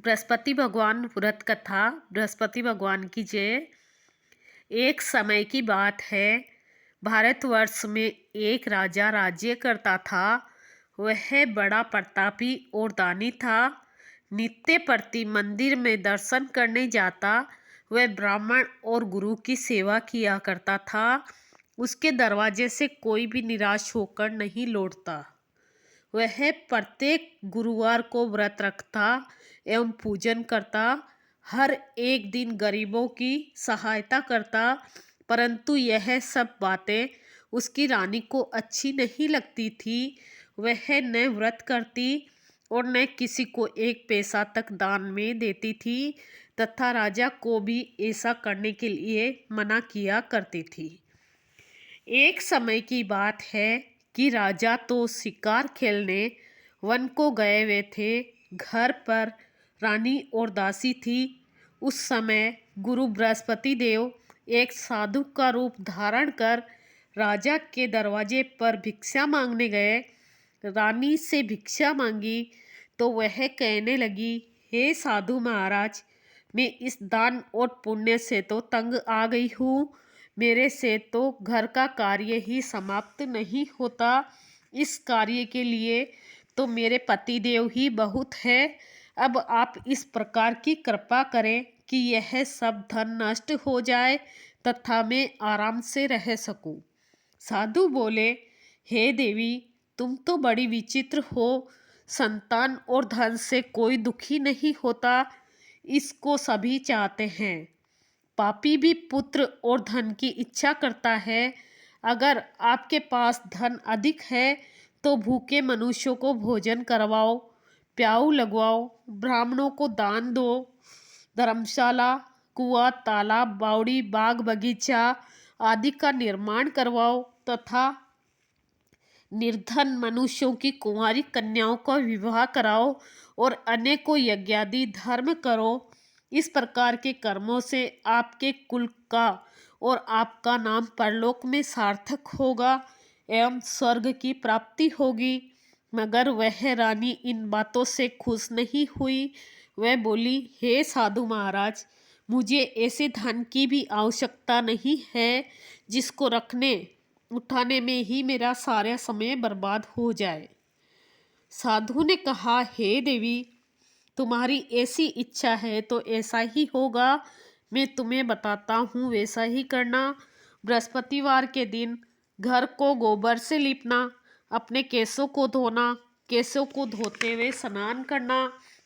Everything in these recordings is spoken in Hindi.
बृहस्पति भगवान व्रत कथा। बृहस्पति भगवान की जय। एक समय की बात है, भारतवर्ष में एक राजा राज्य करता था। वह बड़ा प्रतापी और दानी था। नित्य प्रति मंदिर में दर्शन करने जाता। वह ब्राह्मण और गुरु की सेवा किया करता था। उसके दरवाजे से कोई भी निराश होकर नहीं लौटता। वह प्रत्येक गुरुवार को व्रत रखता एवं पूजन करता। हर एक दिन गरीबों की सहायता करता। परंतु यह सब बातें उसकी रानी को अच्छी नहीं लगती थी। वह न व्रत करती और न किसी को एक पैसा तक दान में देती थी तथा राजा को भी ऐसा करने के लिए मना किया करती थी। एक समय की बात है कि राजा तो शिकार खेलने वन को गए हुए थे। घर पर रानी और दासी थी। उस समय गुरु बृहस्पति देव एक साधु का रूप धारण कर राजा के दरवाजे पर भिक्षा मांगने गए। रानी से भिक्षा मांगी तो वह कहने लगी, हे साधु महाराज, मैं इस दान और पुण्य से तो तंग आ गई हूँ। मेरे से तो घर का कार्य ही समाप्त नहीं होता। इस कार्य के लिए तो मेरे पतिदेव ही बहुत है। अब आप इस प्रकार की कृपा करें कि यह सब धन नष्ट हो जाए तथा मैं आराम से रह सकूं। साधु बोले, हे देवी, तुम तो बड़ी विचित्र हो। संतान और धन से कोई दुखी नहीं होता, इसको सभी चाहते हैं। पापी भी पुत्र और धन की इच्छा करता है। अगर आपके पास धन अधिक है तो भूखे मनुष्यों को भोजन करवाओ, प्याऊ लगवाओ, ब्राह्मणों को दान दो, धर्मशाला, कुआं, तालाब, बावड़ी, बाग बगीचा आदि का निर्माण करवाओ तथा निर्धन मनुष्यों की कुंवारी कन्याओं का विवाह कराओ और अनेकों यज्ञादि धर्म करो। इस प्रकार के कर्मों से आपके कुल का और आपका नाम परलोक में सार्थक होगा एवं स्वर्ग की प्राप्ति होगी। मगर वह रानी इन बातों से खुश नहीं हुई। वह बोली, हे साधु महाराज, मुझे ऐसे धन की भी आवश्यकता नहीं है जिसको रखने उठाने में ही मेरा सारा समय बर्बाद हो जाए। साधु ने कहा, हे देवी, तुम्हारी ऐसी इच्छा है तो ऐसा ही होगा। मैं तुम्हें बताता हूँ, वैसा ही करना। बृहस्पतिवार के दिन घर को गोबर से लीपना, अपने केसों को धोना, केसों को धोते हुए स्नान करना,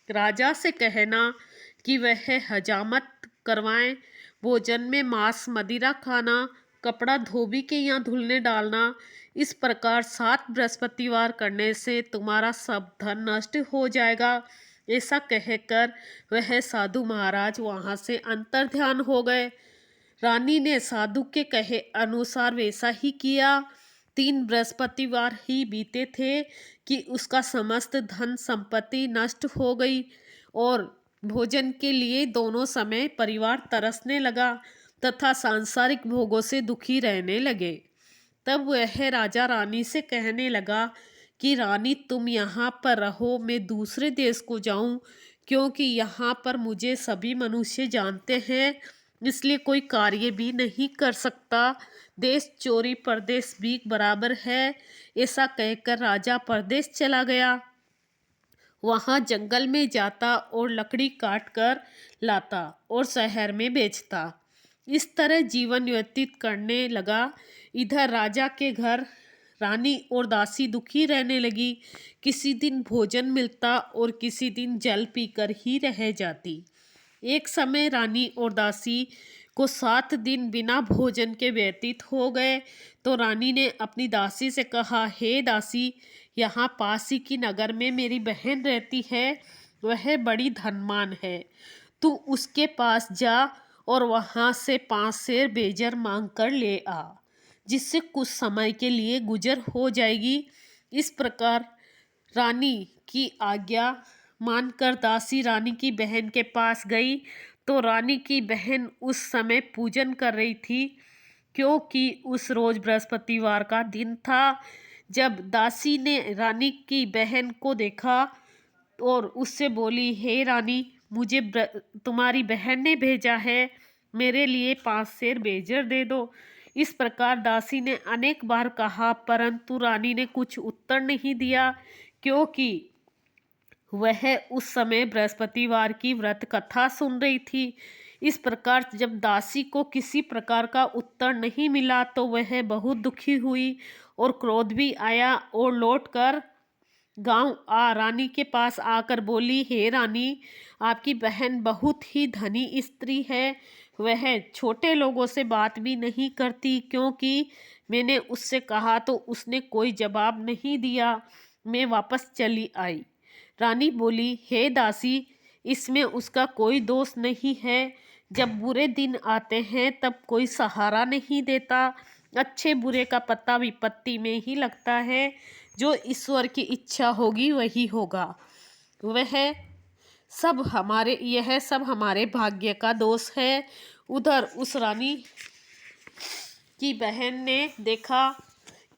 राजा से कहना कि वह हजामत करवाएं, भोजन में मांस मदिरा खाना, कपड़ा धोबी के यहाँ धुलने डालना। इस प्रकार 7 बृहस्पतिवार करने से तुम्हारा सब धन नष्ट हो जाएगा। ऐसा कहकर वह साधु महाराज वहाँ से अंतर्ध्यान हो गए। रानी ने साधु के कहे अनुसार वैसा ही किया। 3 बृहस्पतिवार ही बीते थे कि उसका समस्त धन संपत्ति नष्ट हो गई और भोजन के लिए दोनों समय परिवार तरसने लगा तथा सांसारिक भोगों से दुखी रहने लगे। तब वह राजा रानी से कहने लगा कि रानी, तुम यहाँ पर रहो, मैं दूसरे देश को जाऊँ, क्योंकि यहाँ पर मुझे सभी मनुष्य जानते हैं, इसलिए कोई कार्य भी नहीं कर सकता। देश चोरी परदेश भीख बराबर है। ऐसा कहकर राजा परदेश चला गया। वहाँ जंगल में जाता और लकड़ी काट कर लाता और शहर में बेचता। इस तरह जीवन व्यतीत करने लगा। इधर राजा के घर रानी और दासी दुखी रहने लगी। किसी दिन भोजन मिलता और किसी दिन जल पीकर ही रह जाती। एक समय रानी और दासी को 7 दिन बिना भोजन के व्यतीत हो गए तो रानी ने अपनी दासी से कहा, हे दासी, यहाँ पास ही की नगर में मेरी बहन रहती है। वह बड़ी धनवान है। तू उसके पास जा और वहाँ से 5 सेर बेजर मांग कर ले आ, जिससे कुछ समय के लिए गुजर हो जाएगी। इस प्रकार रानी की आज्ञा मानकर दासी रानी की बहन के पास गई तो रानी की बहन उस समय पूजन कर रही थी, क्योंकि उस रोज बृहस्पतिवार का दिन था। जब दासी ने रानी की बहन को देखा और उससे बोली, हे रानी, मुझे तुम्हारी बहन ने भेजा है, मेरे लिए 5 सेर बेजर दे दो। इस प्रकार दासी ने अनेक बार कहा, परंतु रानी ने कुछ उत्तर नहीं दिया, क्योंकि वह उस समय बृहस्पतिवार की व्रत कथा सुन रही थी। इस प्रकार जब दासी को किसी प्रकार का उत्तर नहीं मिला तो वह बहुत दुखी हुई और क्रोध भी आया और लौटकर गांव रानी के पास आकर बोली, हे रानी, आपकी बहन बहुत ही धनी स्त्री है। वह छोटे लोगों से बात भी नहीं करती, क्योंकि मैंने उससे कहा तो उसने कोई जवाब नहीं दिया। मैं वापस चली आई। रानी बोली, हे दासी, इसमें उसका कोई दोष नहीं है। जब बुरे दिन आते हैं तब कोई सहारा नहीं देता। अच्छे बुरे का पता विपत्ति में ही लगता है। जो ईश्वर की इच्छा होगी वही होगा। यह सब हमारे भाग्य का दोष है। उधर उस रानी की बहन ने देखा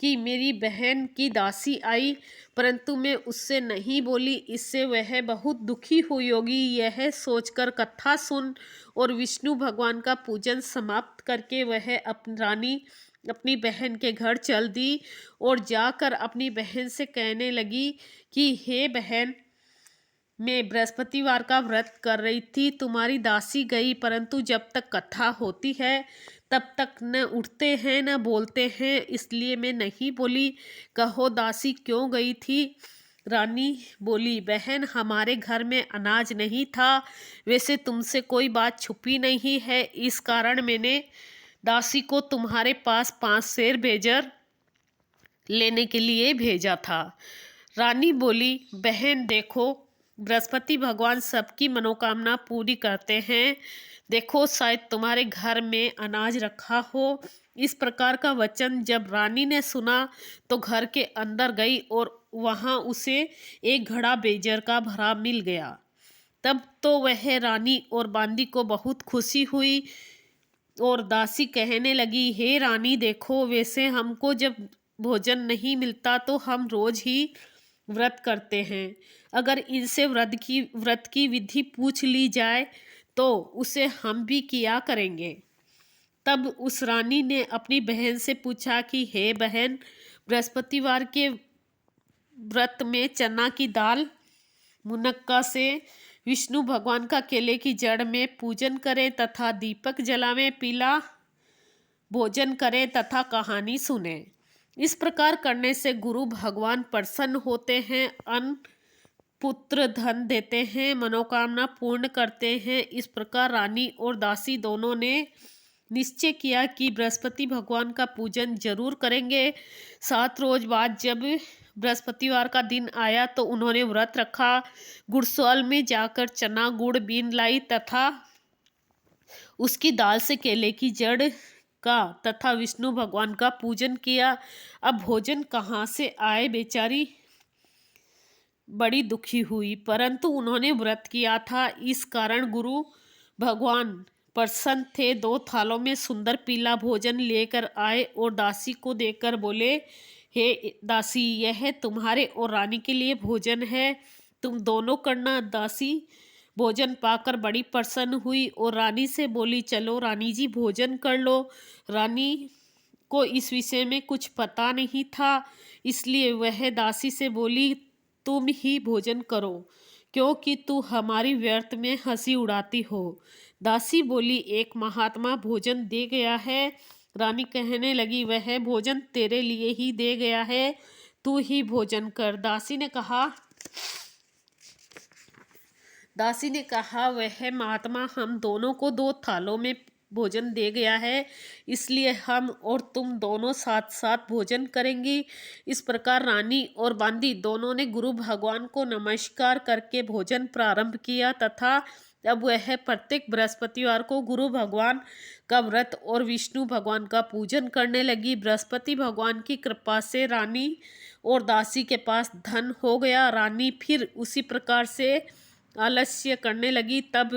कि मेरी बहन की दासी आई, परंतु मैं उससे नहीं बोली। इससे वह बहुत दुखी हुई होगी। यह सोचकर कथा सुन और विष्णु भगवान का पूजन समाप्त करके वह अपनी बहन के घर चल दी और जाकर अपनी बहन से कहने लगी कि हे बहन, मैं बृहस्पतिवार का व्रत कर रही थी, तुम्हारी दासी गई, परंतु जब तक कथा होती है तब तक न उठते हैं न बोलते हैं, इसलिए मैं नहीं बोली। कहो दासी क्यों गई थी? रानी बोली, बहन, हमारे घर में अनाज नहीं था। वैसे तुमसे कोई बात छुपी नहीं है, इस कारण मैंने दासी को तुम्हारे पास 5 सेर बेजर लेने के लिए भेजा था। रानी बोली, बहन देखो, बृहस्पति भगवान सबकी मनोकामना पूरी करते हैं। देखो, शायद तुम्हारे घर में अनाज रखा हो। इस प्रकार का वचन जब रानी ने सुना तो घर के अंदर गई और वहां उसे एक घड़ा बेजर का भरा मिल गया। तब तो वह रानी और बांदी को बहुत खुशी हुई और दासी कहने लगी, हे रानी देखो, वैसे हमको जब भोजन नहीं मिलता तो हम रोज ही व्रत करते हैं। अगर इनसे व्रत की विधि पूछ ली जाए तो उसे हम भी किया करेंगे। तब उस रानी ने अपनी बहन से पूछा कि हे बहन, बृहस्पतिवार के व्रत में चना की दाल मुनक्का से विष्णु भगवान का केले की जड़ में पूजन करें तथा दीपक जलावें, पीला भोजन करें तथा कहानी सुने। इस प्रकार करने से गुरु भगवान प्रसन्न होते हैं, अन्न पुत्र धन देते हैं, मनोकामना पूर्ण करते हैं। इस प्रकार रानी और दासी दोनों ने निश्चय किया कि बृहस्पति भगवान का पूजन जरूर करेंगे। 7 रोज बाद जब बृहस्पतिवार का दिन आया तो उन्होंने व्रत रखा। गुड़सौल में जाकर चना गुड़ बीन लाई तथा उसकी दाल से केले की जड़ का तथा विष्णु भगवान का पूजन किया। अब भोजन कहाँ से आए? बेचारी बड़ी दुखी हुई, परंतु उन्होंने व्रत किया था, इस कारण गुरु भगवान प्रसन्न थे। 2 थालों में सुंदर पीला भोजन लेकर आए और दासी को देकर बोले, हे दासी, यह तुम्हारे और रानी के लिए भोजन है, तुम दोनों करना। दासी भोजन पाकर बड़ी प्रसन्न हुई और रानी से बोली, चलो रानी जी, भोजन कर लो। रानी को इस विषय में कुछ पता नहीं था, इसलिए वह दासी से बोली, तुम ही भोजन करो, क्योंकि तू हमारी व्यर्थ में हंसी उड़ाती हो। दासी बोली, एक महात्मा भोजन दे गया है। रानी कहने लगी, वह भोजन तेरे लिए ही दे गया है, तू ही भोजन कर। दासी ने कहा, वह महात्मा हम दोनों को 2 थालों में भोजन दे गया है, इसलिए हम और तुम दोनों साथ साथ भोजन करेंगी। इस प्रकार रानी और बांदी दोनों ने गुरु भगवान को नमस्कार करके भोजन प्रारंभ किया तथा अब वह प्रत्येक बृहस्पतिवार को गुरु भगवान का व्रत और विष्णु भगवान का पूजन करने लगी। बृहस्पति भगवान की कृपा से रानी और दासी के पास धन हो गया। रानी फिर उसी प्रकार से आलस्य करने लगी। तब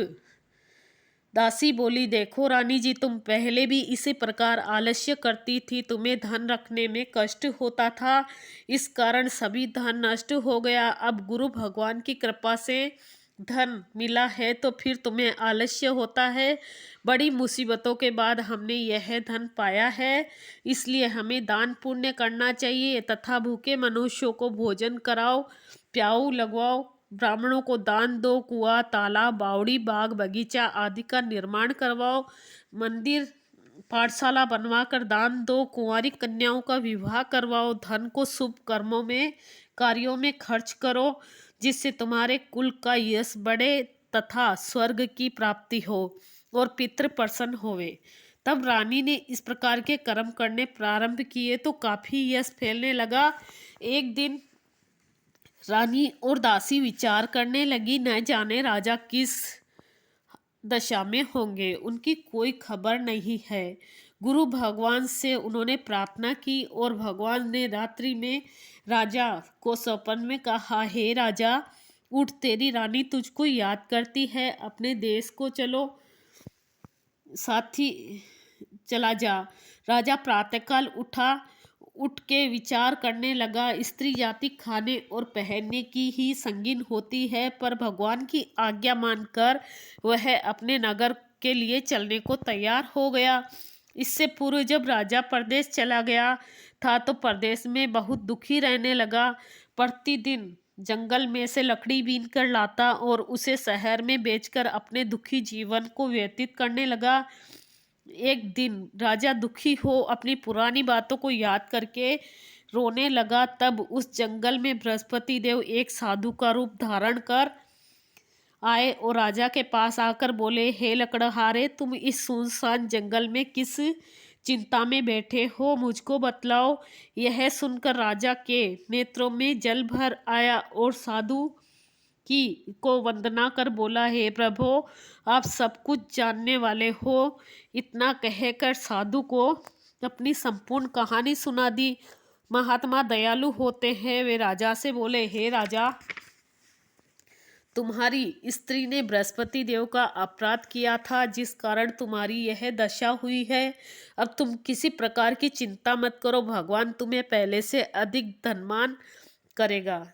दासी बोली, देखो रानी जी, तुम पहले भी इसी प्रकार आलस्य करती थी, तुम्हें धन रखने में कष्ट होता था, इस कारण सभी धन नष्ट हो गया। अब गुरु भगवान की कृपा से धन मिला है तो फिर तुम्हें आलस्य होता है। बड़ी मुसीबतों के बाद हमने यह धन पाया है, इसलिए हमें दान पुण्य करना चाहिए तथा भूखे मनुष्यों को भोजन कराओ, प्याऊ लगवाओ, ब्राह्मणों को दान दो, कुआं, तालाब, बावड़ी, बाग, बगीचा आदि का निर्माण करवाओ, मंदिर, पाठशाला बनवाकर दान दो, कुंवारी कन्याओं का विवाह करवाओ, धन को शुभ कर्मों में, कार्यों में खर्च करो, जिससे तुम्हारे कुल का यश बढ़े तथा स्वर्ग की प्राप्ति हो और पितृ प्रसन्न होवे। तब रानी ने इस प्रकार के कर्म करने प्रारंभ किए तो काफी यश फैलने लगा। एक दिन रानी और दासी विचार करने लगी, न जाने राजा किस दशा में होंगे, उनकी कोई खबर नहीं है। गुरु भगवान से उन्होंने प्रार्थना की और भगवान ने रात्रि में राजा को स्वप्न में कहा, हे राजा उठ, तेरी रानी तुझको याद करती है, अपने देश को साथी चला जा। राजा प्रातःकाल उठ के विचार करने लगा, स्त्री जाति खाने और पहनने की ही संगीन होती है, पर भगवान की आज्ञा मानकर वह अपने नगर के लिए चलने को तैयार हो गया। इससे पूर्व जब राजा परदेश चला गया था तो परदेश में बहुत दुखी रहने लगा। प्रतिदिन जंगल में से लकड़ी बीन कर लाता और उसे शहर में बेचकर अपने दुखी जीवन को व्यतीत करने लगा। एक दिन राजा दुखी हो अपनी पुरानी बातों को याद करके रोने लगा। तब उस जंगल में बृहस्पति देव एक साधु का रूप धारण कर आए और राजा के पास आकर बोले, हे लकड़हारे, तुम इस सुनसान जंगल में किस चिंता में बैठे हो, मुझको बतलाओ। यह सुनकर राजा के नेत्रों में जल भर आया और साधु को वंदना कर बोला, हे प्रभो, आप सब कुछ जानने वाले हो। इतना कहकर साधु को अपनी संपूर्ण कहानी सुना दी। महात्मा दयालु होते हैं, वे राजा से बोले, हे राजा, तुम्हारी स्त्री ने बृहस्पति देव का अपराध किया था, जिस कारण तुम्हारी यह दशा हुई है। अब तुम किसी प्रकार की चिंता मत करो, भगवान तुम्हें पहले से अधिक धनवान करेगा।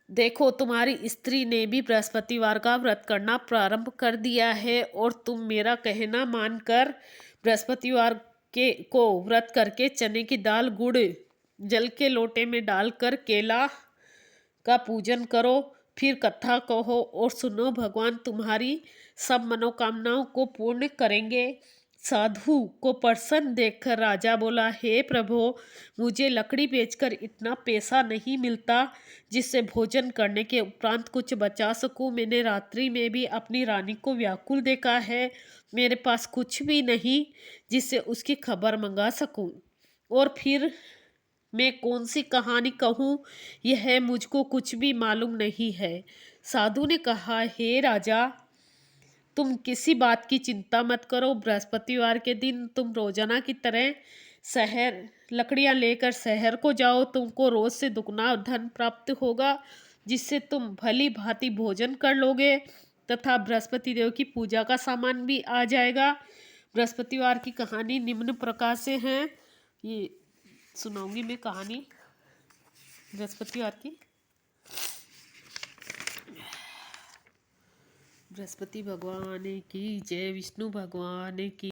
देखो, तुम्हारी स्त्री ने भी बृहस्पतिवार का व्रत करना प्रारंभ कर दिया है और तुम मेरा कहना मानकर बृहस्पतिवार को व्रत करके चने की दाल, गुड़, जल के लोटे में डालकर केला का पूजन करो, फिर कथा कहो और सुनो, भगवान तुम्हारी सब मनोकामनाओं को पूर्ण करेंगे। साधु को प्रसन्न देखकर राजा बोला, हे प्रभो, मुझे लकड़ी बेचकर इतना पैसा नहीं मिलता जिससे भोजन करने के उपरांत कुछ बचा सकूं। मैंने रात्रि में भी अपनी रानी को व्याकुल देखा है, मेरे पास कुछ भी नहीं जिससे उसकी खबर मंगा सकूं। और फिर मैं कौन सी कहानी कहूँ, यह मुझको कुछ भी मालूम नहीं है। साधु ने कहा, हे राजा, तुम किसी बात की चिंता मत करो। बृहस्पतिवार के दिन तुम रोजाना की तरह शहर लकड़ियाँ लेकर शहर को जाओ। तुमको रोज से दुगना धन प्राप्त होगा, जिससे तुम भली भांति भोजन कर लोगे तथा बृहस्पति देव की पूजा का सामान भी आ जाएगा। बृहस्पतिवार की कहानी निम्न प्रकार से है, ये सुनाऊंगी मैं कहानी बृहस्पतिवार की। बृहस्पति भगवान की जय, विष्णु भगवान की